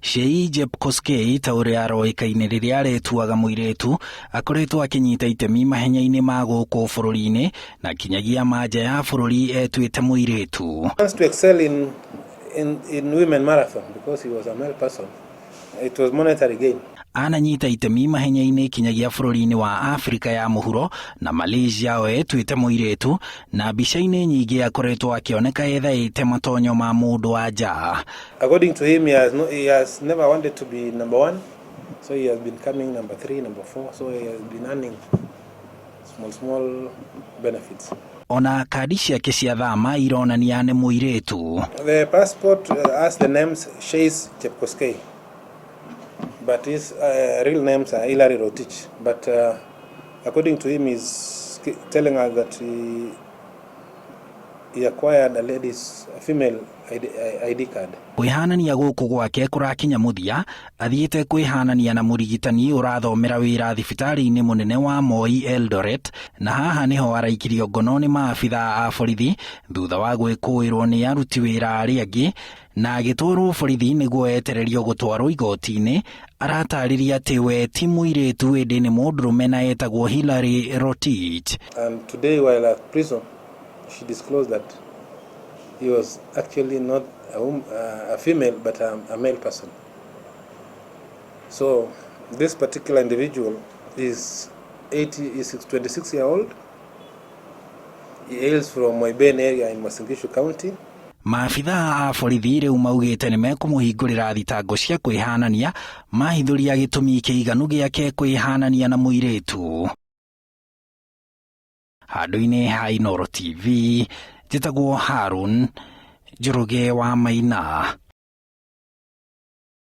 Sheyis Jepkoskei ta uria aroĩkaine rĩrĩa aretuaga muiritu akoretwo akinyita itemi mahenya-ini ma gũkũ bururi-ini na kinyagia manja ya bururi etuite muiritu. Wants to excel in women marathon because he was a male person. It was monetary gain. Ananyita itemi mahenya-ini kinyagia bururi-ini wa Afrika ya muhuro na Malaysia o etuite muiritu na mbica-ini nyingi akoretwo akioneka ethaĩte matonyo ma mũndũ wa nja. According to him, he has never wanted to be number one, so he has been coming number 3, number 4, so he has been earning small benefits. Ona kadi ciake cia thama ironania nĩ muiritu. The passport has the names Sheyis Jepkoskei, but his real names are Hilary Rotich. But according to him, he's telling us that he acquired a female ID card. Kwihanania gũkũ gwake kũrakinya muthia, athiĩte kwihanania na murigitani ũrathomera wĩra thibitari-ini munene wa Moi Eldoret, na haha niho araikirio ngono nĩ maabithaa a borithi thutha wa gwĩkũĩrwo nĩ aruti wĩra arĩa angĩ na agitwarwo borithi nĩguo etererio gũtwarwo igoti-ini. Aratarĩria atĩ we ti muiritu ĩndĩ nĩ mundurume na etagwo Hilary Rotich. And today while at prison, she disclosed that he was actually not a female but a male person. So this particular individual is 26 years old. He hails from Moi area in Mutenge'eri County. Maabithaa a borithi rĩu maugĩte nĩ mekũmũhingũrĩra thitango cia kwĩhanania mahithũria gĩtũmi kĩiganu gĩake kwĩhanania na muiritu. Handũ-inĩ ha Inooro TV, njĩtagwo Harun Njoroge wa Maina.